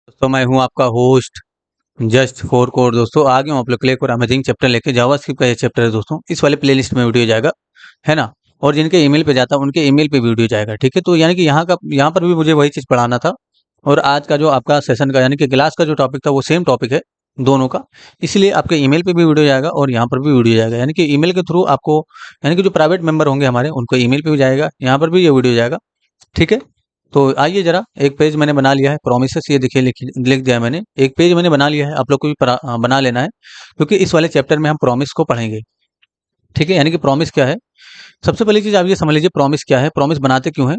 दोस्तों मैं हूं आपका होस्ट जस्ट फॉर कोड। दोस्तों आ गया हूं आप लोग के लिए एक और अमेजिंग चैप्टर लेके। जावास्क्रिप्ट का ये चैप्टर है दोस्तों, इस वाले प्लेलिस्ट में वीडियो जाएगा, है ना। और जिनके ईमेल पे जाता है उनके ईमेल पे वीडियो जाएगा, ठीक है। तो यानी कि यहाँ पर भी मुझे वही चीज़ पढ़ाना था। और आज का जो आपका सेशन का यानी कि क्लास का जो टॉपिक था वो सेम टॉपिक है दोनों का। इसलिए आपके ईमेल पे भी वीडियो जाएगा और यहाँ पर भी वीडियो जाएगा, यानी कि ईमेल के थ्रू आपको, यानी कि जो प्राइवेट मेंबर होंगे हमारे उनको ईमेल पे भी जाएगा, यहाँ पर भी ये वीडियो जाएगा, ठीक है। तो आइए जरा, एक पेज मैंने बना लिया है प्रोमिसेस, ये देखिए लिख दिया है मैंने। एक पेज मैंने बना लिया है, आप लोग को भी बना लेना है, क्योंकि इस वाले चैप्टर में हम प्रॉमिस को पढ़ेंगे, ठीक है। यानी कि प्रॉमिस क्या है, सबसे पहली चीज आप ये समझ लीजिए प्रॉमिस क्या है, प्रॉमिस बनाते क्यों हैं।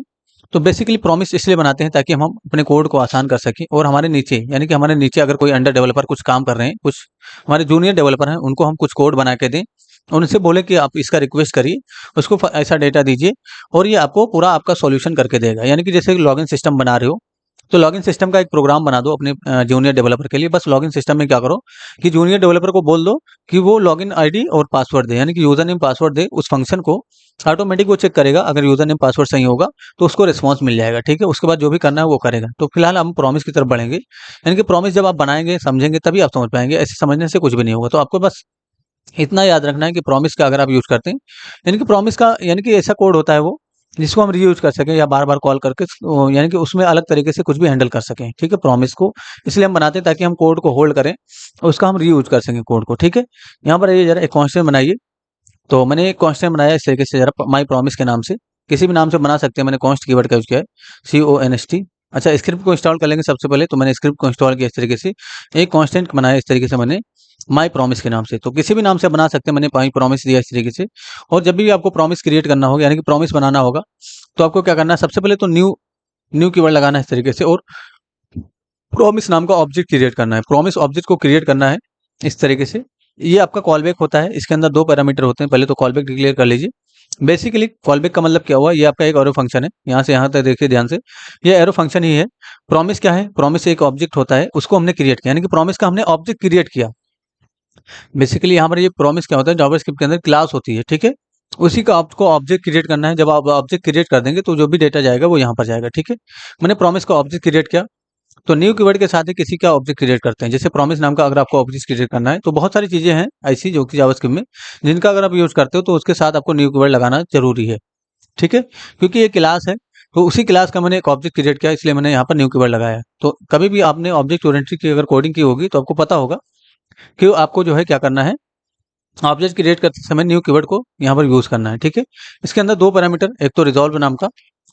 तो बेसिकली प्रॉमिस इसलिए बनाते हैं ताकि हम अपने कोड को आसान कर सकें, और हमारे नीचे, यानी कि हमारे नीचे अगर कोई अंडर डेवलपर कुछ काम कर रहे हैं, कुछ हमारे जूनियर डेवलपर हैं, उनको हम कुछ कोड बना के दें और उनसे बोले कि आप इसका रिक्वेस्ट करिए, उसको ऐसा डेटा दीजिए और ये आपको पूरा आपका सॉल्यूशन करके देगा। यानी कि जैसे लॉगिन सिस्टम बना रहे हो, तो लॉगिन सिस्टम का एक प्रोग्राम बना दो अपने जूनियर डेवलपर के लिए। बस लॉगिन सिस्टम में क्या करो कि जूनियर डेवलपर को बोल दो कि वो लॉगिन आईडी और पासवर्ड दे, यानी कि यूजर नेम पासवर्ड दे उस फंक्शन को। ऑटोमेटिक वो चेक करेगा, अगर यूजर नेम पासवर्ड सही होगा तो उसको रिस्पॉन्स मिल जाएगा, ठीक है। उसके बाद जो भी करना है वो करेगा। तो फिलहाल हम प्रॉमिस की तरफ बढ़ेंगे, यानी कि प्रॉमिस जब आप बनाएंगे समझेंगे तभी आप समझ पाएंगे, ऐसे समझने से कुछ भी नहीं होगा। तो आपको बस इतना याद रखना है कि प्रॉमिस का अगर आप यूज करते हैं, यानी कि प्रॉमिस का यानी कि ऐसा कोड होता है वो जिसको हम रीयूज कर सकें या बार बार कॉल करके, यानी कि उसमें अलग तरीके से कुछ भी हैंडल कर सकें, ठीक है। प्रॉमिस को इसलिए हम बनाते हैं ताकि हम कोड को होल्ड करें और उसका हम रीयूज कर सकें कोड को, ठीक है। यहाँ पर ये जरा एक कॉन्स्टेंट बनाइए। तो मैंने एक कॉन्स्टेंट बनाया इस तरीके से, जरा माई प्रॉमिस के नाम से, किसी भी नाम से बना सकते हैं। मैंने कॉन्स्ट कीवर्ड का यूज किया है, CONST। अच्छा, स्क्रिप्ट को इंस्टॉल कर लेंगे सबसे पहले। तो मैंने स्क्रिप्ट को इंस्टॉल किया इस तरीके से, एक कांस्टेंट बनाया इस तरीके से मैंने माई प्रॉमिस के नाम से। तो किसी भी नाम से बना सकते हैं, मैंने माई प्रॉमिस दिया इस तरीके से। और जब भी आपको प्रॉमिस क्रिएट करना होगा, यानी कि प्रॉमिस बनाना होगा, तो आपको क्या करना है, सबसे पहले तो न्यू न्यू कीवर्ड लगाना है इस तरीके से, और प्रॉमिस नाम का ऑब्जेक्ट क्रिएट करना है। प्रॉमिस ऑब्जेक्ट को क्रिएट करना है इस तरीके से। ये आपका कॉलबैक होता है, इसके अंदर दो पैरामीटर होते हैं। पहले तो कॉलबैक डिक्लेयर कर लीजिए। बेसिकली कॉलबैक का मतलब क्या हुआ, ये आपका एक एरो फंक्शन है, यहाँ से यहाँ तक देखिए ध्यान से, ये एरो फंक्शन ही है। प्रॉमिस क्या है, प्रॉमिस एक ऑब्जेक्ट होता है, उसको हमने क्रिएट किया, यानी कि प्रॉमिस का हमने ऑब्जेक्ट क्रिएट किया। बेसिकली यहाँ पर ये प्रॉमिस क्या होता है, जावास्क्रिप्ट के अंदर क्लास होती है, ठीक है। उसी का आपको ऑब्जेक्ट क्रिएट करना है। जब आप ऑब्जेक्ट क्रिएट कर देंगे तो जो भी डेटा जाएगा वो यहाँ पर जाएगा, ठीक है। मैंने प्रॉमिस का ऑब्जेक्ट क्रिएट किया, तो न्यू कीवर्ड के साथ ही किसी का ऑब्जेक्ट क्रिएट करते हैं। जैसे प्रॉमिस नाम का अगर आपको ऑब्जेक्ट क्रिएट करना है, तो बहुत सारी चीजें हैं ऐसी जो कि जावास्क्रिप्ट में, जिनका अगर आप यूज करते हो तो उसके साथ आपको न्यू कीवर्ड लगाना जरूरी है, ठीक है। क्योंकि ये क्लास है, तो उसी क्लास का मैंने एक ऑब्जेक्ट क्रिएट किया, इसलिए मैंने यहाँ पर न्यू कीवर्ड लगाया है। तो कभी भी आपने ऑब्जेक्ट ओरिएंटेड की अगर कोडिंग की होगी तो आपको पता होगा कि आपको जो है क्या करना है, ऑब्जेक्ट क्रिएट करते समय न्यू कीवर्ड को यहाँ पर यूज करना है, ठीक है। इसके अंदर दो पैरामीटर, एक तो रिजॉल्व नाम का,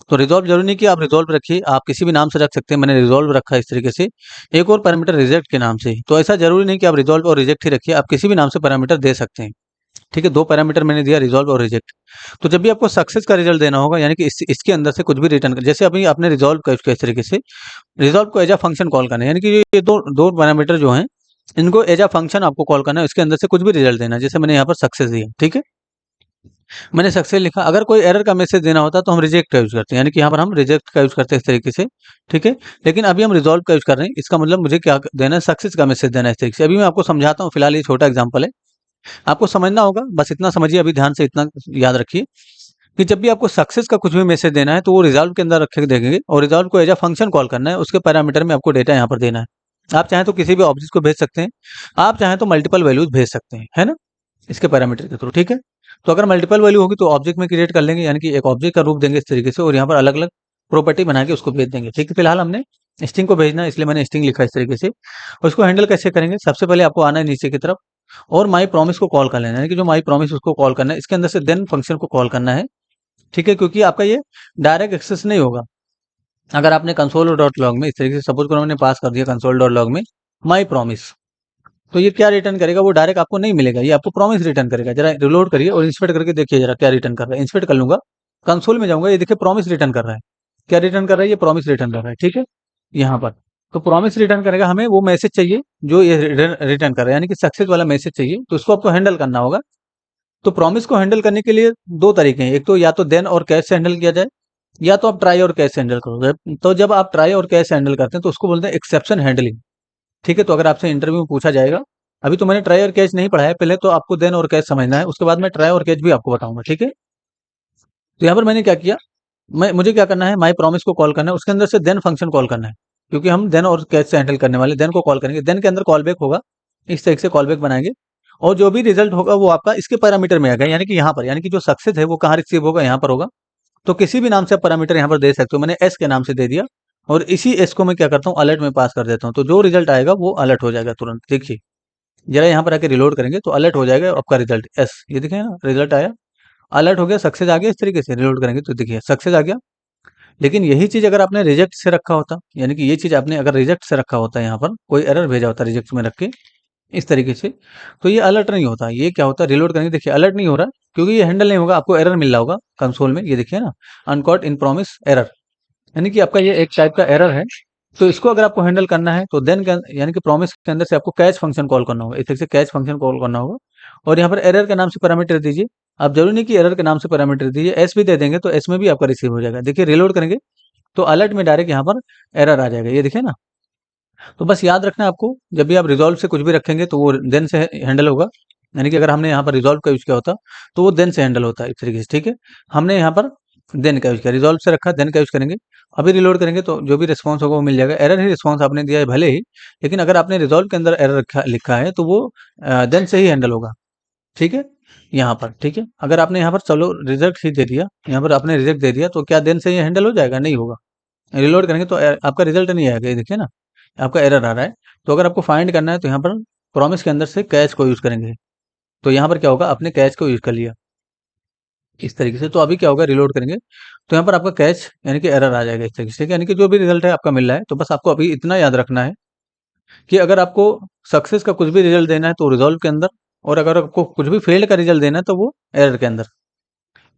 तो रिजॉल्व जरूरी नहीं कि आप रिजॉल्व रखिए, आप किसी भी नाम से रख सकते हैं। मैंने रिजॉल्व रखा है इस तरीके से। एक और पैरामीटर रिजेक्ट के नाम से, तो ऐसा जरूरी नहीं कि आप रिजॉल्व और रिजेक्ट ही रखिए, आप किसी भी नाम से पैरामीटर दे सकते हैं, ठीक है। दो पैरामीटर मैंने दिया, रिजॉल्व और रिजेक्ट। तो जब भी आपको सक्सेस का रिजल्ट देना होगा, यानी कि इसके अंदर से कुछ भी रिटर्न कर, जैसे अभी आपने रिजॉल्व का इस तरीके से, रिजॉल्व को एज अ फंक्शन कॉल करना है, यानी कि ये दो दो पैरामीटर जो हैं इनको एज अ फंक्शन आपको कॉल करना है, इसके अंदर से कुछ भी रिजल्ट देना है। जैसे मैंने यहाँ पर सक्सेस दिया, ठीक है, मैंने सक्सेस लिखा। अगर कोई एरर का मैसेज देना होता है तो हम रिजेक्ट का यूज करते हैं, यानी कि यहाँ पर हम रिजेक्ट का यूज करते हैं इस तरीके से, ठीक है। लेकिन अभी हम रिजॉल्व का यूज कर रहे हैं, इसका मतलब मुझे क्या देना है, सक्सेस का मैसेज देना है इस तरीके से। अभी मैं आपको समझाता हूँ, फिलहाल ये छोटा एग्जाम्पल है, आपको समझना होगा, बस इतना समझिए अभी ध्यान से, इतना याद रखिए कि जब भी आपको सक्सेस का कुछ भी मैसेज देना है तो वो रिजॉल्व के अंदर रखे देंगे, और रिजॉल्व को एज अ फंक्शन कॉल करना है, उसके पैरामीटर में आपको डेटा यहाँ पर देना है। आप चाहें तो किसी भी ऑब्जेक्ट को भेज सकते हैं, आप चाहें तो मल्टीपल वैल्यूज भेज सकते हैं, है ना, इसके पैरामीटर के थ्रू, ठीक है। तो अगर मल्टीपल वैल्यू होगी तो ऑब्जेक्ट में क्रिएट कर लेंगे, यानी कि एक ऑब्जेक्ट का रूप देंगे इस तरीके से, और यहाँ पर अलग अलग प्रॉपर्टी बना के उसको भेज देंगे, ठीक है। फिलहाल हमने स्ट्रिंग को भेजना है, इसलिए मैंने स्ट्रिंग लिखा इस तरीके से। उसको हैंडल कैसे करेंगे, सबसे पहले आपको आना है नीचे की तरफ और माई प्रॉमिस को कॉल कर लेना है, यानी कि जो माई प्रॉमिस उसको कॉल करना है, इसके अंदर से देन फंक्शन को कॉल करना है, ठीक है। क्योंकि आपका ये डायरेक्ट एक्सेस नहीं होगा। अगर आपने कंसोल डॉट लॉग में इस तरीके से, सपोज करो मैंने पास कर दिया कंसोल डॉट लॉग में माई प्रॉमिस, तो ये क्या रिटर्न करेगा, वो डायरेक्ट आपको नहीं मिलेगा, ये आपको प्रॉमिस रिटर्न करेगा। जरा रिलोड करिए और इंस्पेक्ट करके देखिए जरा क्या रिटर्न कर रहा है। इंस्पेक्ट कर लूंगा, कंसोल में जाऊंगा, ये देखिए प्रॉमिस रिटर्न कर रहा है। क्या रिटर्न कर रहा है, ये प्रॉमिस रिटर्न कर रहा है, ठीक है, यहाँ पर। तो प्रॉमिस रिटर्न करेगा, हमें वो मैसेज चाहिए जो ये रिटर्न कर रहा है, यानी कि सक्सेस वाला मैसेज चाहिए, तो उसको आपको हैंडल करना होगा। तो प्रॉमिस को हैंडल करने के लिए दो तरीके हैं, एक तो या तो देन और कैश से हैंडल किया जाए, या तो आप ट्राई और कैश से हैंडल करोगे। तो जब आप ट्राई और कैश से हैंडल करते हैं तो उसको बोलते हैं एक्सेप्शन हैंडलिंग, ठीक है। तो अगर आपसे इंटरव्यू में पूछा जाएगा, अभी तो मैंने ट्राई और कैच नहीं पढ़ा है, पहले तो आपको देन और कैच समझना है, उसके बाद मैं ट्राई और कैच भी आपको बताऊंगा, ठीक है। तो यहाँ पर मैंने क्या किया, मुझे क्या करना है, माई प्रॉमिस को कॉल करना है, उसके अंदर से देन फंक्शन कॉल करना है। क्योंकि हम देन और कैच से हैंडल करने वाले, देन को कॉल करेंगे, देन के अंदर कॉल बैक होगा, इस तरीके से कॉल बैक बनाएंगे और जो भी रिजल्ट होगा वो आपका इसके पैरामीटर में आएगा, यानी कि यहाँ पर, यानी कि जो सक्सेस है वो कहाँ रिसीव होगा, यहाँ पर होगा। तो किसी भी नाम से आप पैरामीटर यहाँ पर दे सकते हो, मैंने एस के नाम से दे दिया और इसी एस को मैं क्या करता हूँ, अलर्ट में पास कर देता हूँ, तो जो रिजल्ट आएगा वो अलर्ट हो जाएगा तुरंत। देखिए जरा यहाँ पर आके रिलोड करेंगे तो अलर्ट हो जाएगा आपका रिजल्ट एस, ये देखिए ना रिजल्ट आया, अलर्ट हो गया, सक्सेस आ गया। इस तरीके से रिलोड करेंगे तो देखिए सक्सेस आ गया। लेकिन यही चीज अगर आपने रिजेक्ट से रखा होता, यानी कि ये चीज आपने अगर रिजेक्ट से रखा होता, यहाँ पर कोई एरर भेजा होता रिजेक्ट में रख के इस तरीके से, तो ये अलर्ट नहीं होता। ये क्या होता है, रिलोड करेंगे, देखिए अलर्ट नहीं हो रहा क्योंकि ये हैंडल नहीं होगा, आपको एरर मिल रहा होगा कंसोल में, ये देखिए ना, अनकॉट इन प्रॉमिस एरर, यानी कि आपका ये एक टाइप का एरर है। तो इसको अगर आपको हैंडल करना है तो देन यानी कि प्रॉमिस के अंदर से आपको कैच फंक्शन कॉल करना होगा, इस तरह से कैच फंक्शन कॉल करना होगा और यहाँ पर एरर के नाम से पैरामीटर दीजिए। आप जरूरी नहीं कि एरर के नाम से पैरामीटर दीजिए, एस भी दे देंगे तो एस में भी आपका रिसीव हो जाएगा। देखिए रिलोड करेंगे तो अलर्ट में डायरेक्ट यहाँ पर एरर आ जाएगा, ये देखिए ना। तो बस याद रखना है आपको, जब भी आप रिजॉल्व से कुछ भी रखेंगे तो वो देन से हैंडल होगा, यानी कि अगर हमने यहाँ पर रिजॉल्व का यूज किया होता तो वो देन से हैंडल होता है इस तरीके से, ठीक है। हमने यहाँ पर देन का यूज किया, रिजॉल्व से रखा, देन का यूज करेंगे। अभी रिलोड करेंगे तो जो भी रिस्पॉन्स होगा वो मिल जाएगा। एरर ही रिस्पॉन्स आपने दिया है भले ही, लेकिन अगर आपने रिजॉल्व के अंदर एरर लिखा है तो वो देन से ही हैंडल होगा, ठीक है। यहाँ पर ठीक है, अगर आपने यहाँ पर चलो रिजेक्ट ही दे दिया, यहाँ पर आपने रिजेक्ट दे दिया तो क्या देन से ये हैंडल हो जाएगा, नहीं होगा। रिलोड करेंगे तो आपका रिजल्ट नहीं आएगा, ये देखिए ना आपका एरर आ रहा है। तो अगर आपको फाइंड करना है तो यहाँ पर प्रॉमिस के अंदर से कैच को यूज करेंगे, तो यहाँ पर क्या होगा, आपने कैच को यूज कर लिया इस तरीके से। तो अभी क्या होगा, रिलोड करेंगे तो यहाँ पर आपका कैच यानी कि एरर आ जाएगा इस तरीके से, यानी कि जो भी रिजल्ट है आपका मिल रहा है। तो बस आपको अभी इतना याद रखना है कि अगर आपको सक्सेस का कुछ भी रिजल्ट देना है तो रिजॉल्व के अंदर, और अगर आपको कुछ भी फेल्ड का रिजल्ट देना है तो वो एरर के अंदर।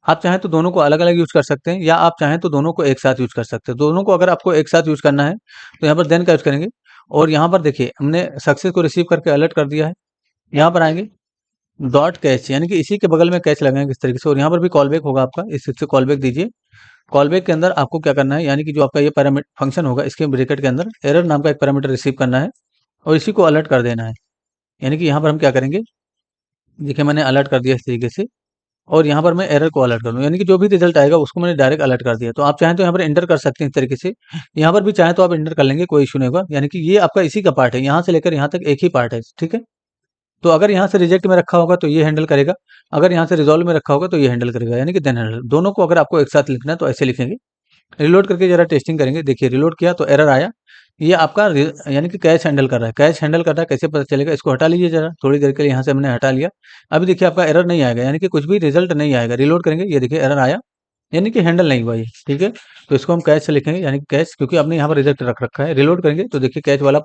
आप चाहें तो दोनों को अलग अलग यूज कर सकते हैं या आप चाहें तो दोनों को एक साथ यूज कर सकते हैं। दोनों को अगर आपको एक साथ यूज करना है तो यहाँ पर देन का यूज करेंगे और यहाँ पर देखिए हमने सक्सेस को रिसीव करके अलर्ट कर दिया है। यहाँ पर आएंगे डॉट कैच, यानी कि इसी के बगल में कैच लगाएंगे इस तरीके से, और यहाँ पर भी कॉल बैक होगा आपका, इस से कॉल बैक दीजिए। कॉल बैक के अंदर आपको क्या करना है, यानी कि जो आपका ये पैरामीटर फंक्शन होगा इसके ब्रैकेट के अंदर एरर नाम का एक पैरामीटर रिसीव करना है और इसी को अलर्ट कर देना है। यानी कि यहाँ पर हम क्या करेंगे, देखिए मैंने अलर्ट कर दिया इस तरीके से और यहाँ पर मैं एरर को अलर्ट कर दूँ, यानी कि जो भी रिजल्ट आएगा उसको मैंने डायरेक्ट अलर्ट कर दिया। तो आप चाहें तो यहाँ पर एंटर कर सकते हैं इस तरीके से, यहाँ पर भी चाहें तो आप एंटर कर लेंगे, कोई इशू नहीं होगा। यानी कि ये आपका इसी का पार्ट है, यहाँ से लेकर यहाँ तक एक ही पार्ट है, ठीक है। तो अगर यहाँ से रिजेक्ट में रखा होगा तो ये हैंडल करेगा, अगर यहाँ से रिजॉल्व में रखा होगा तो ये हैंडल करेगा, यानी कि देन हैंडल। दोनों को अगर आपको एक साथ लिखना है तो ऐसे लिखेंगे। रिलोड करके जरा टेस्टिंग करेंगे, देखिए रिलोड किया तो एरर आया, ये आपका यानी कि कैच हैंडल कर रहा है, कैच हैंडल कर रहा है, कैसे पता चलेगा, इसको हटा लीजिए जरा थोड़ी देर के लिए, यहाँ से हमने हटा लिया। अभी देखिए आपका एरर नहीं आएगा, यानी कि कुछ भी रिजल्ट नहीं आएगा। रिलोड करेंगे, ये देखिए एरर आया, यानी कि हैंडल नहीं हुआ ये, ठीक है। तो इसको हम कैच से लिखेंगे, यानी कि कैच, क्योंकि आपने यहाँ पर रिजल्ट रख रखा है। रिलोड करेंगे तो देखिए कैच वाला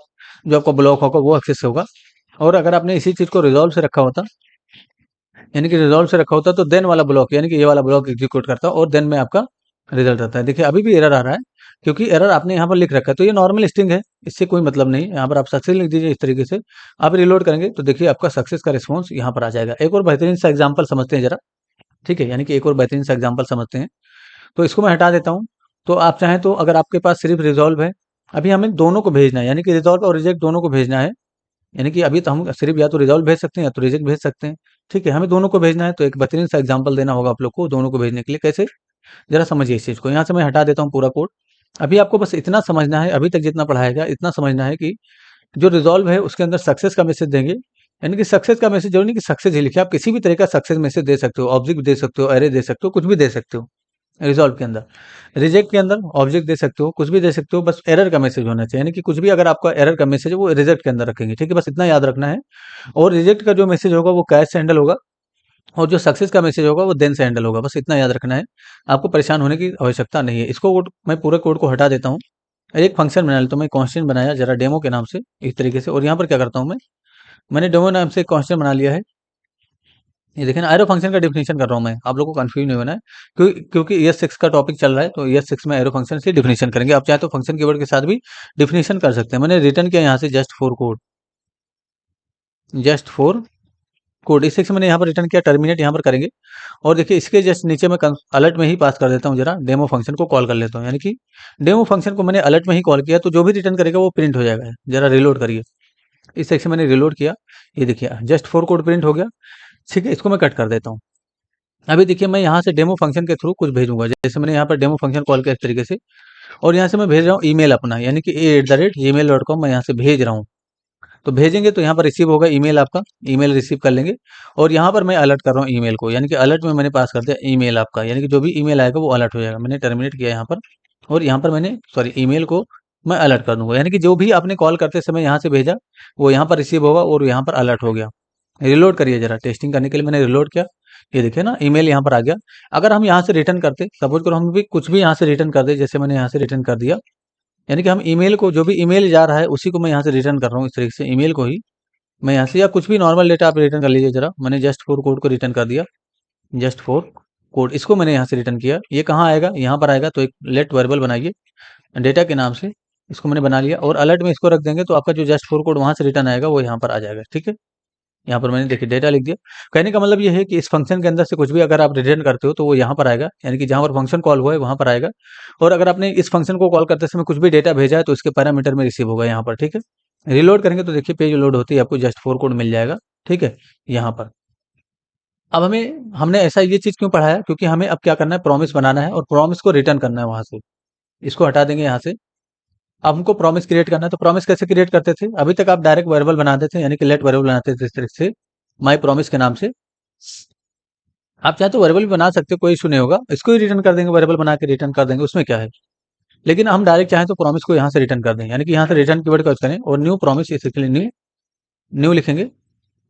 जो आपका ब्लॉक होगा वो एक्सेस होगा। और अगर आपने इसी चीज को रिजॉल्व से रखा होता, यानी कि रिजॉल्व से रखा होता तो देन वाला ब्लॉक, यानी कि ये वाला ब्लॉक एग्जीक्यूट करता और देन में आपका रिजल्ट आता है। देखिए अभी भी एरर आ रहा है क्योंकि एरर आपने यहाँ पर लिख रखा है, तो ये नॉर्मल स्ट्रिंग है, इससे कोई मतलब नहीं है। यहाँ पर आप सक्सेस लिख दीजिए इस तरीके से। आप रिलोड करेंगे तो देखिए आपका सक्सेस का रिस्पॉन्स यहाँ पर आ जाएगा। एक और बेहतरीन सा एग्जाम्पल समझते हैं जरा, ठीक है, यानी कि एक और बेहतरीन सा एग्जाम्पल समझते हैं। तो इसको मैं हटा देता हूँ। तो आप चाहें तो अगर आपके पास सिर्फ रिजॉल्व है, अभी हमें दोनों को भेजना है, यानी कि रिजॉल्व और रिजेक्ट दोनों को भेजना है। यानी कि अभी तो हम सिर्फ या तो रिजॉल्व भेज सकते हैं या तो रिजेक्ट भेज सकते हैं, ठीक है। हमें दोनों को भेजना है तो एक बेहतरीन सा एग्जांपल देना होगा आप लोग को दोनों को भेजने के लिए। कैसे, जरा समझिए इस चीज को। यहाँ से मैं हटा देता हूँ पूरा कोड। अभी आपको बस इतना समझना है, अभी तक जितना पढ़ाया गया इतना समझना है कि जो रिजॉल्व है उसके अंदर सक्सेस का मैसेज देंगे, यानी कि सक्सेस का मैसेज जरूरी नहीं कि सक्सेस ही लिखे, आप किसी भी तरह का सक्सेस मैसेज दे सकते हो, ऑब्जेक्ट दे सकते हो, एरे दे सकते हो, कुछ भी दे सकते हो रिजॉल्व के अंदर। रिजेक्ट के अंदर ऑब्जेक्ट दे सकते हो, कुछ भी दे सकते हो, बस एरर का मैसेज होना चाहिए, यानी कि कुछ भी अगर आपका एरर का मैसेज है वो रिजेक्ट के अंदर रखेंगे, ठीक है। बस इतना याद रखना है। और रिजेक्ट का जो मैसेज होगा वो कैश से हैंडल होगा और जो सक्सेस का मैसेज होगा वो देन से हैंडल होगा, बस इतना याद रखना है। आपको परेशान होने की आवश्यकता नहीं है। इसको मैं पूरे कोड को हटा देता हूँ, एक फंक्शन बना लेता हूँ। मैं कॉन्स्टेंट बनाया जरा डेमो के नाम से इस तरीके से, और यहाँ पर क्या करता हूँ मैंने डेमो नाम से कॉन्स्टेंट बना लिया है। ये देखिए ना, एरो फंक्शन का डिफिनेशन कर रहा हूँ मैं, आप लोगों को कंफ्यूज नहीं होना है। क्योंकि ES 6 का टॉपिक चल रहा है तो ES 6 में एरो फंक्शन से डिफिनेशन करेंगे। आप चाहे तो फंक्शन कीवर्ड के साथ भी डिफिनेशन कर सकते हैं। मैंने रिटर्न किया यहाँ से just for code, just for code, इस सेक्शन मैंने यहाँ पर रिटर्न किया। टर्मिनेट यहाँ पर करेंगे और देखिए इसके जस्ट नीचे मैं अलर्ट में ही पास कर देता हूँ, जरा डेमो फंक्शन को कॉल कर लेता हूँ। यानी कि डेमो फंक्शन को मैंने अलर्ट में ही कॉल किया तो जो भी रिटर्न करेगा वो प्रिंट हो जाएगा। जरा रिलोड करिए, इस सेक्शन मैंने रिलोड किया, ये देखिए जस्ट फॉर कोड प्रिंट हो गया, ठीक है। इसको मैं कट कर देता हूँ। अभी देखिए मैं यहाँ से डेमो फंक्शन के थ्रू कुछ भेजूंगा, जैसे मैंने यहाँ पर डेमो फंक्शन कॉल किया इस तरीके से, और यहाँ से मैं भेज रहा हूँ ईमेल अपना, यानी कि a@gmail.com मैं यहाँ से भेज रहा हूँ। तो भेजेंगे तो यहाँ पर रिसीव होगा ईमेल आपका, ईमेल रिसीव कर लेंगे। और यहाँ पर मैं अलर्ट कर रहा हूँ ईमेल को, यानी कि अलर्ट में मैंने पास कर दिया ईमेल आपका, यानी कि जो भी ईमेल आएगा वो अलर्ट हो जाएगा। मैंने टर्मिनेट किया यहाँ पर, और यहाँ पर मैंने सॉरी ईमेल को मैं अलर्ट कर दूंगा, यानी कि जो भी आपने कॉल करते समय यहाँ से भेजा वो यहाँ पर रिसीव होगा और यहाँ पर अलर्ट हो गया। रिलोड करिए जरा, टेस्टिंग करने के लिए मैंने रिलोड किया, ये देखिए ना ईमेल यहाँ पर आ गया। अगर हम यहाँ से रिटर्न करते, सपोज करो हम भी कुछ भी यहाँ से रिटर्न कर दे, जैसे मैंने यहाँ से रिटर्न कर दिया, यानी कि हम ईमेल को, जो भी ईमेल जा रहा है उसी को मैं यहाँ से रिटर्न कर रहा हूँ, इस तरीके से ईमेल को ही मैं यहाँ से, या कुछ भी नॉर्मल डेटा आप रिटर्न कर लीजिए जरा। मैंने जस्ट फॉर कोड को रिटर्न कर दिया, जस्ट फॉर कोड इसको मैंने यहाँ से रिटर्न किया। ये कहाँ आएगा, यहाँ पर आएगा। तो एक लेट वेरिएबल बनाइए डेटा के नाम से, इसको मैंने बना लिया, और अलर्ट में इसको रख देंगे तो आपका जो जस्ट फॉर कोड वहाँ से रिटर्न आएगा वो यहाँ पर आ जाएगा, ठीक है। यहाँ पर मैंने देखिए डेटा लिख दिया। कहने का मतलब ये है कि इस फंक्शन के अंदर से कुछ भी अगर आप रिटर्न करते हो तो वो यहाँ पर आएगा, यानी कि जहाँ पर फंक्शन कॉल हुआ है वहाँ पर आएगा। और अगर आपने इस फंक्शन को कॉल करते समय कुछ भी डेटा भेजा है तो इसके पैरामीटर में रिसीव होगा यहाँ पर, ठीक है। रिलोड करेंगे तो देखिए पेज लोड होती है, आपको जस्ट फोर कोड मिल जाएगा, ठीक है, यहाँ पर। अब हमने ऐसा ये चीज़ क्यों पढ़ाया, क्योंकि हमें अब क्या करना है, प्रॉमिस बनाना है और प्रॉमिस को रिटर्न करना है वहाँ से। इसको हटा देंगे यहाँ से। अब हमको प्रॉमिस क्रिएट करना है, तो प्रॉमिस कैसे क्रिएट करते थे, अभी तक आप डायरेक्ट वेरिएबल बनाते थे, यानी कि लेट वेरिएबल बनाते थे इस तरह से माई प्रॉमिस के नाम से। आप चाहे तो वेरिएबल भी बना सकते हो, कोई इशू नहीं होगा, इसको ही रिटर्न कर देंगे, वेरिएबल बना के रिटर्न कर देंगे, उसमें क्या है। लेकिन हम डायरेक्ट चाहें तो प्रॉमिस को यहाँ से रिटर्न कर देंगे, यानी कि यहाँ से रिटर्न कीवर्ड का यूज करें और न्यू प्रॉमिस, इसके लिए न्यू न्यू लिखेंगे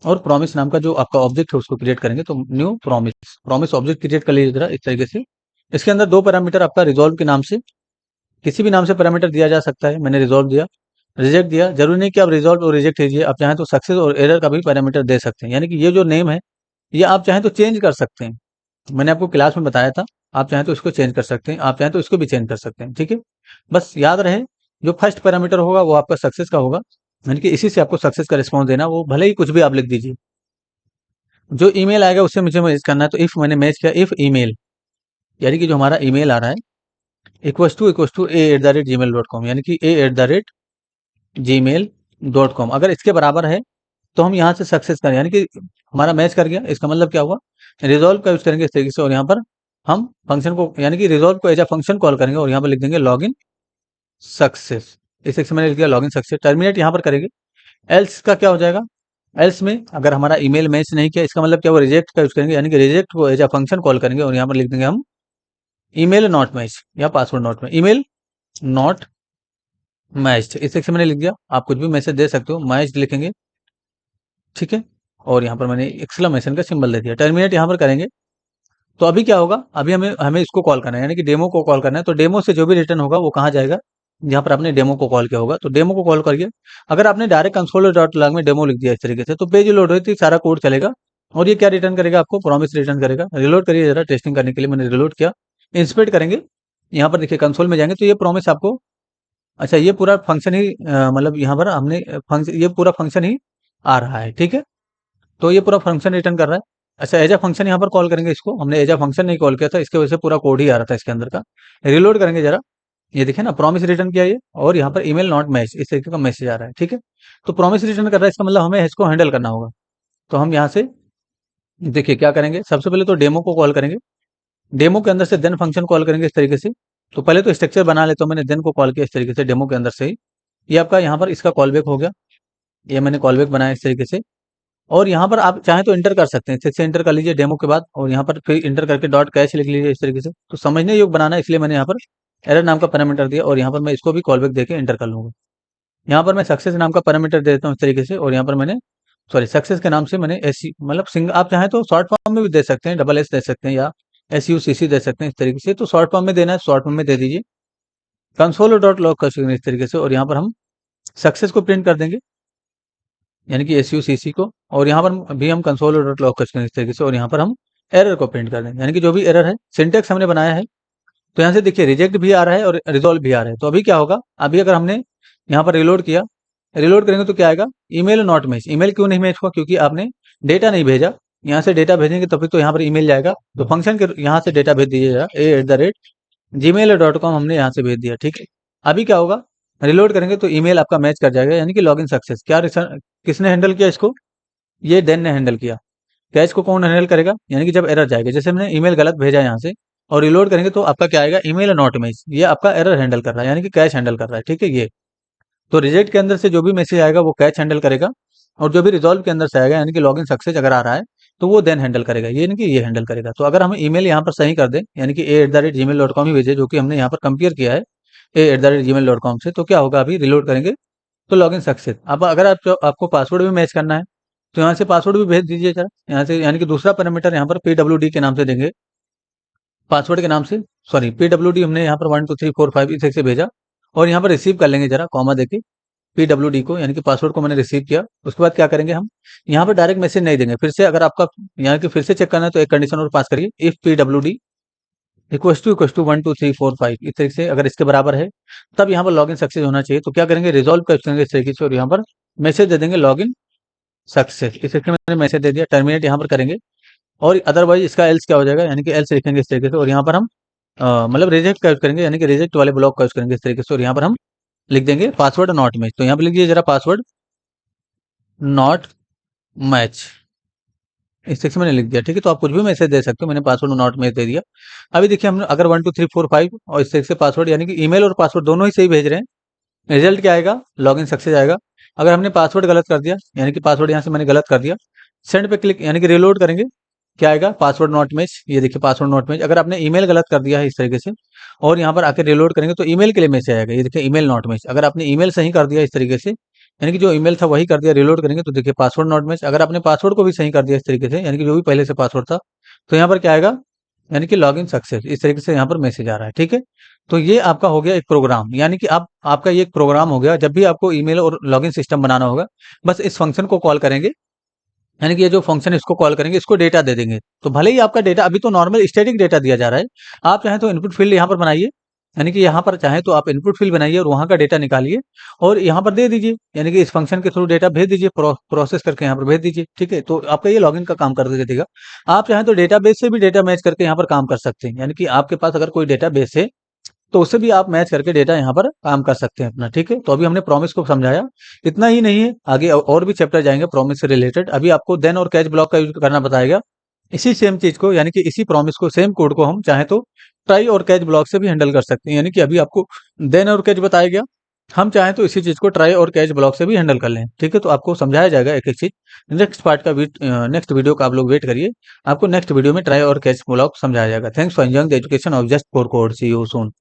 और प्रॉमिस नाम का जो आपका ऑब्जेक्ट है उसको क्रिएट करेंगे। तो new promise, promise object create कर लीजिए जरा इस तरीके से। इसके अंदर दो पैरामीटर आपका रिजॉल्व के नाम से, किसी भी नाम से पैरामीटर दिया जा सकता है। मैंने रिजॉल्व दिया, रिजेक्ट दिया, जरूरी नहीं कि आप रिजॉल्व और रिजेक्ट कीजिए, आप चाहें तो सक्सेस और एरर का भी पैरामीटर दे सकते हैं। यानी कि ये जो नेम है ये आप चाहें तो चेंज कर सकते हैं, मैंने आपको क्लास में बताया था। आप चाहें तो इसको चेंज कर सकते हैं, आप चाहें तो इसको भी चेंज कर सकते हैं, ठीक है। बस याद रहे जो फर्स्ट पैरामीटर होगा वो आपका सक्सेस का होगा, यानी कि इसी से आपको सक्सेस का रिस्पॉन्स देना, वो भले ही कुछ भी आप लिख दीजिए। जो ईमेल आएगा उससे मुझे मैच करना है, तो इफ मैंने मैच किया, इफ ईमेल, यानी कि जो हमारा ईमेल आ रहा है इक्वस टू a@gmail.com, यानी कि a@gmail.com, अगर इसके बराबर है तो हम यहाँ से सक्सेस करें, यानी कि हमारा मैच कर गया। इसका मतलब क्या हुआ, रिजॉल्व का यूज करेंगे इस तरीके से, और यहाँ पर हम फंक्शन को, यानी कि रिजॉल्व को एज अ फंक्शन कॉल करेंगे और यहाँ पर लिख देंगे लॉग इन सक्सेस। इस सेक्शन में लिख दिया लॉग इन सक्सेस, टर्मिनेट यहाँ पर करेंगे। एल्स का क्या हो जाएगा, एल्स में अगर हमारा ईमेल मैच नहीं किया, इसका मतलब क्या, वो रिजेक्ट का यूज करेंगे, यानी कि रिजेक्ट को एज अ फंक्शन कॉल करेंगे और यहाँ पर लिख देंगे हम ईमेल नॉट मैच या password not match, email not matched. इस सेक्शन में लिख दिया। आप कुछ भी मैसेज दे सकते हो, मैच्ड लिखेंगे, ठीक है। और यहाँ पर मैंने एक्सक्लेमेशन का सिंबल दे दिया, टर्मिनेट यहाँ पर करेंगे। तो अभी क्या होगा, अभी हमें हमें इसको कॉल करना है, यानी कि डेमो को कॉल करना है। तो डेमो से जो भी रिटर्न होगा वो कहाँ जाएगा, जहाँ पर आपने डेमो को कॉल किया होगा। तो डेमो को कॉल करिए। अगर आपने डायरेक्ट कंसोल डॉट लॉग में डेमो लिख दिया इस तरीके से, तो पेज लोड होती सारा कोड चलेगा और ये क्या रिटर्न करेगा, आपको प्रॉमिस रिटर्न करेगा। रिलोड करिए जरा, टेस्टिंग करने के लिए मैंने रिलोड किया। इंस्पेक्ट करेंगे, यहाँ पर देखिए कंसोल में जाएंगे तो ये प्रॉमिस आपको, अच्छा ये पूरा फंक्शन ही मतलब यहाँ पर हमने फंक्शन, ये पूरा फंक्शन ही आ रहा है, ठीक है। तो ये पूरा फंक्शन रिटर्न कर रहा है। अच्छा एज अ फंक्शन यहाँ पर कॉल करेंगे इसको, हमने एज अ फंक्शन नहीं कॉल किया था, इसके वजह से पूरा कोड ही आ रहा था इसके अंदर का। रिलोड करेंगे जरा, ये देखिए ना प्रॉमिस रिटर्न किया ये, और यहाँ पर ईमेल नॉट मैच इस तरीके का मैसेज आ रहा है, ठीक है। तो प्रॉमिस रिटर्न कर रहा है, इसका मतलब हमें इसको हैंडल करना होगा। तो हम यहाँ से देखिए क्या करेंगे, सबसे पहले तो डेमो को कॉल करेंगे, डेमो के अंदर से देन फंक्शन कॉल करेंगे इस तरीके से। तो पहले तो स्ट्रक्चर बना लेता हूँ, मैंने देन को कॉल किया इस तरीके से डेमो के अंदर से ही। ये आपका यहाँ पर इसका कॉल बैक हो गया, ये मैंने कॉल बैक बनाया इस तरीके से। और यहाँ पर आप चाहें तो इंटर कर सकते हैं, इसे से इंटर कर लीजिए डेमो के बाद, और यहाँ पर फिर इंटर करके डॉट कैश लिख लीजिए इस तरीके से। तो समझने योग बनाना है, इसलिए मैंने यहाँ पर एरर नाम का पैरामीटर दिया, और यहाँ पर मैं इसको भी कॉल बैक देके इंटर कर लूंगा। यहाँ पर मैं सक्सेस नाम का पैरामीटर दे देता हूँ इस तरीके से, और यहाँ पर मैंने सॉरी सक्सेस के नाम से मैंने एस मतलब सिंगल, आप चाहें तो शॉर्ट फॉर्म में भी दे सकते हैं, डबल एस दे सकते हैं या SUCC दे सकते हैं इस तरीके से। तो शॉर्ट फॉर्म में देना है शॉर्ट फॉर्म में दे दीजिए, कंसोल डॉट लॉग कर सकते हैं इस तरीके से, और यहाँ पर हम सक्सेस को प्रिंट कर देंगे, यानी कि SUCC को, और यहाँ पर भी हम कंसोल डॉट लॉग कर सकते हैं इस तरीके से, और यहाँ पर हम एरर को प्रिंट कर देंगे, यानी कि जो भी एरर है सिंटेक्स हमने बनाया है। तो यहाँ से देखिए रिजेक्ट भी आ रहा है और रिजॉल्व भी आ रहा है। तो अभी क्या होगा, अभी अगर हमने यहाँ पर रिलोड किया, रिलोड करेंगे तो क्या आएगा, ईमेल नॉट मैच। ईमेल क्यों नहीं मैच हुआ, क्योंकि आपने डेटा नहीं भेजा। यहाँ से डेटा भेजेंगे तभी तो यहाँ पर ईमेल जाएगा। तो फंक्शन के यहाँ से डेटा भेज दीजिएगा, a@gmail.com हमने यहाँ से भेज दिया, ठीक है। अभी क्या होगा, रिलोड करेंगे तो ईमेल आपका मैच कर जाएगा, यानी कि लॉगिन सक्सेस। क्या किसने हैंडल किया इसको, ये देन ने हैंडल किया। कैश को कौन हैंडल करेगा, यानी कि जब एरर जाएगा, जैसे मैंने ईमेल गलत भेजा यहाँ से, और रिलोड करेंगे तो आपका क्या आएगा, ईमेल नॉट मैच, ये आपका एरर हैंडल कर रहा है, यानी कि कैश हैंडल कर रहा है, ठीक है। ये तो रिजेक्ट के अंदर से जो भी मैसेज आएगा वो कैच हैंडल करेगा, और जो भी रिजॉल्व के अंदर से आएगा यानी कि लॉगिन सक्सेस अगर आ रहा है तो वो देन हैंडल करेगा, ये नहीं कि ये हैंडल करेगा। तो अगर हम ईमेल यहाँ पर सही कर दें, यानी कि a@gmail.com ही भेजे, जो कि हमने यहाँ पर कंपेयर किया है a@gmail.com से, तो क्या होगा, अभी रिलोड करेंगे तो लॉगिन सक्सेस। अब अगर आपको पासवर्ड भी मैच करना है तो यहाँ से पासवर्ड भी भेज दीजिए जरा, यहाँ से, यानी कि दूसरा पैरामीटर यहाँ पर PWD के नाम से देंगे, पासवर्ड के नाम से, सॉरी PWD हमने यहाँ पर 1 2 3 4 5 इस तरह से भेजा, और यहाँ पर रिसीव कर लेंगे जरा कॉमा देके PWD को, यानी कि पासवर्ड को मैंने रिसीव किया। उसके बाद क्या करेंगे हम, यहाँ पर डायरेक्ट मैसेज नहीं देंगे, फिर से अगर आपका यहाँ की फिर से चेक करना है तो एक कंडीशन और पास करिए, इफ PWD इक्वस टू 1 2 3 4 5 इस तरीके से, अगर इसके बराबर है तब यहाँ पर लॉगिन सक्सेस होना चाहिए। तो क्या करेंगे, रिजॉल्व करेंगे इस तरीके से, और यहाँ पर मैसेज दे देंगे लॉगिन सक्सेस, इस तरीके में मैंने मैसेज दे दिया, टर्मिनेट यहाँ पर करेंगे। और अदरवाइज इसका एल्स क्या हो जाएगा, यानी कि एल्स लिखेंगे इस तरीके से, और यहाँ पर हम मतलब रिजेक्ट का यूज करेंगे, यानी कि रिजेक्ट वाले ब्लॉक का यूज करेंगे इस तरीके से, और यहाँ पर हम लिख देंगे पासवर्ड नॉट मैच। तो यहाँ पर लिखिए जरा, पासवर्ड नॉट मैच, इस सेक्शन में मैंने लिख दिया, ठीक है। तो आप कुछ भी मैसेज दे सकते हो, मैंने पासवर्ड नॉट मैच दे दिया। अभी देखिए हम अगर 1 2 3 4 5 और इस तरीके से पासवर्ड, यानी कि ईमेल और पासवर्ड दोनों ही सही भेज रहे हैं, रिजल्ट क्या आएगा, लॉगिन सक्सेस आएगा। अगर हमने पासवर्ड गलत कर दिया, यानी कि पासवर्ड यहाँ से मैंने गलत कर दिया, सेंड पे क्लिक यानी कि रिलोड करेंगे, क्या आएगा, पासवर्ड नॉट मैच, ये देखिए पासवर्ड नॉट मैच। अगर आपने ईमेल गलत कर दिया है इस तरीके से और यहाँ पर आकर रिलोड करेंगे तो ईमेल के लिए मैसेज आएगा, ये देखिए ईमेल नॉट मैच। अगर आपने ईमेल सही कर दिया इस तरीके से, यानी कि जो ईमेल था वही कर दिया, रिलोड करेंगे तो देखिए पासवर्ड नॉट मैच। अगर आपने पासवर्ड को भी सही कर दिया इस तरीके से, यानी कि जो भी पहले से पासवर्ड था, तो यहाँ पर क्या आएगा, यानी कि लॉगिन सक्सेस, इस तरीके से यहाँ पर मैसेज आ रहा है, ठीक है। तो ये आपका हो गया एक प्रोग्राम, यानी कि आप आपका ये एक प्रोग्राम हो गया। जब भी आपको ईमेल और लॉगिन सिस्टम बनाना होगा, बस इस फंक्शन को कॉल करेंगे, यानी कि ये जो फंक्शन है इसको कॉल करेंगे, इसको डेटा दे देंगे। तो भले ही आपका डेटा अभी तो नॉर्मल स्टैटिक डेटा दिया जा रहा है, आप चाहें तो इनपुट फील्ड यहाँ पर बनाइए, यानी कि यहाँ पर चाहें तो आप इनपुट फील्ड बनाइए और वहाँ का डेटा निकालिए और यहाँ पर दे दीजिए, यानी कि इस फंक्शन के थ्रू डेटा भेज दीजिए, प्रोसेस करके यहाँ पर भेज दीजिए, ठीक है। तो आपका ये लॉगिन का काम कर देगा। आप चाहें तो डेटाबेस से भी डेटा मैच करके यहाँ पर काम कर सकते हैं, यानी कि आपके पास अगर कोई डेटाबेस है तो उससे भी आप मैच करके डेटा यहाँ पर काम कर सकते हैं अपना, ठीक है। तो अभी हमने प्रॉमिस को समझाया, इतना ही नहीं है, आगे और भी चैप्टर जाएंगे प्रॉमिस से रिलेटेड। अभी आपको देन और कैच ब्लॉक का यूज करना बताएगा, इसी सेम चीज को, यानी कि इसी प्रॉमिस को, सेम कोड को हम चाहे तो ट्राई और कैच ब्लॉक से भी हैंडल कर सकते हैं। यानी कि अभी आपको देन और कैच बताया गया, हम चाहें तो इसी चीज को ट्राई और कैच ब्लॉक से भी हैंडल कर लें, ठीक है। तो आपको समझाया जाएगा एक एक चीज। नेक्स्ट पार्ट का नेक्स्ट वीडियो का आप लोग वेट करिए, आपको नेक्स्ट वीडियो में ट्राई और कैच ब्लॉक समझाया जाएगा। Thanks for enjoying the education of just 4 code, see you soon.